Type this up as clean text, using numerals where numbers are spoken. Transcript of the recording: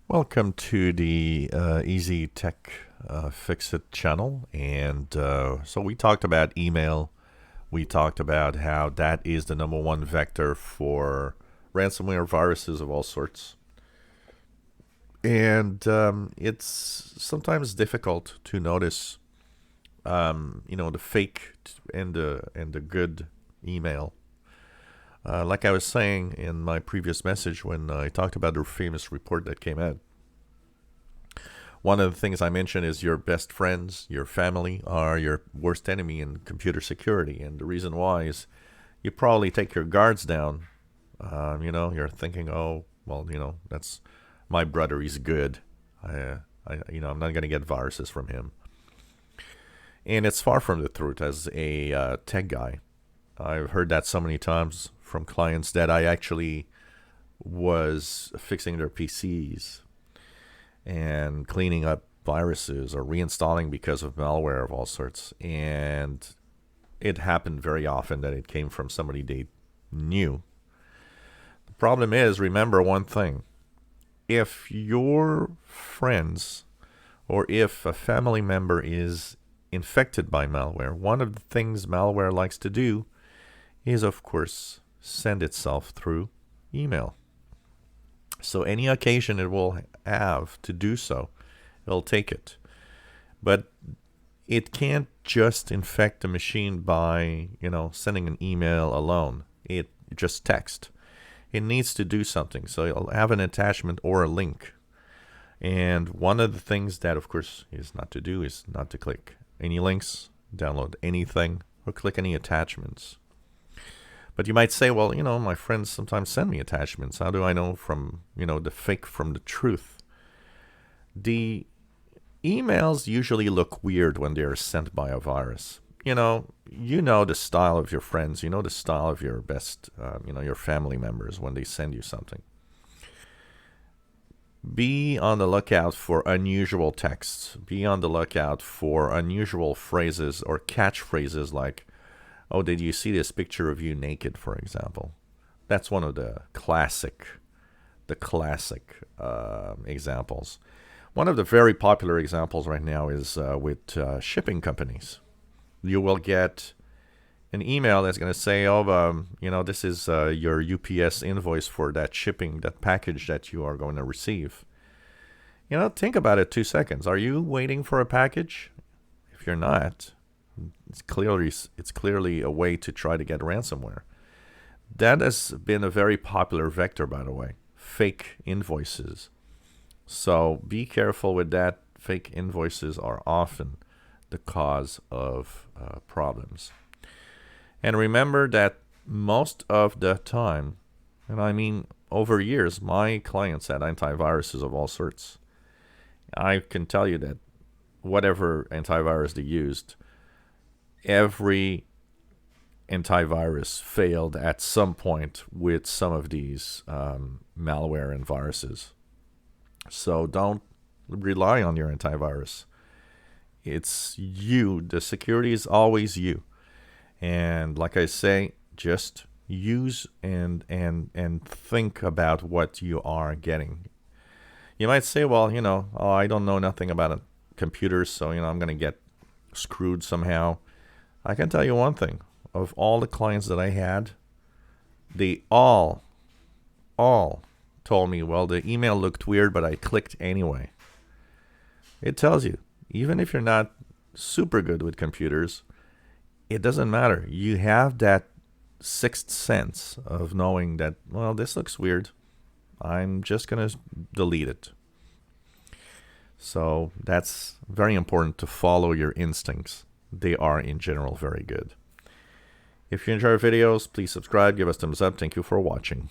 Welcome to the Easy Tech Fix It channel. And so we talked about email. We talked about how that is the number one vector for ransomware viruses of all sorts. And it's sometimes difficult to notice, the fake and the good email. Like I was saying in my previous message when I talked about the famous report that came out, one of the things I mentioned is your best friends, your family are your worst enemy in computer security. And the reason why is you probably take your guards down. You're thinking, oh, well, that's my brother. He's good. I'm not going to get viruses from him. And it's far from the truth as a tech guy. I've heard that so many times from clients that I actually was fixing their PCs and cleaning up viruses or reinstalling because of malware of all sorts. And it happened very often that it came from somebody they knew. The problem is, remember one thing. If your friends or if a family member is infected by malware, one of the things malware likes to do is, of course, send itself through email. So any occasion it will have to do so, it'll take it. But it can't just infect the machine by, sending an email alone. It just text. It needs to do something. So it'll have an attachment or a link. And one of the things that, of course, is not to do is not to click any links, download anything, or click any attachments. But you might say, well, my friends sometimes send me attachments. How do I know from, the fake from the truth? The emails usually look weird when they're sent by a virus. You know the style of your friends. You know the style of your best, your family members when they send you something. Be on the lookout for unusual texts. Be on the lookout for unusual phrases or catchphrases like, oh, did you see this picture of you naked, for example? That's one of the classic examples. One of the very popular examples right now is with shipping companies. You will get an email that's going to say, oh, this is your UPS invoice for that shipping, that package that you are going to receive. Think about it 2 seconds. Are you waiting for a package? If you're not, it's clearly a way to try to get ransomware. That has been a very popular vector, by the way, fake invoices. So be careful with that. Fake invoices are often the cause of problems. And remember that most of the time, and I mean over years, my clients had antiviruses of all sorts. I can tell you that whatever antivirus they used, every antivirus failed at some point with some of these malware and viruses. So don't rely on your antivirus. It's you. The security is always you. And like I say, just use and think about what you are getting. You might say, well, I don't know nothing about computers, so I'm going to get screwed somehow. I can tell you one thing. Of all the clients that I had, they all told me, well, the email looked weird, but I clicked anyway. It tells you, even if you're not super good with computers, it doesn't matter. You have that sixth sense of knowing that, well, this looks weird. I'm just going to delete it. So that's very important to follow your instincts. They are, in general, very good. If you enjoy our videos, please subscribe, give us thumbs up. Thank you for watching.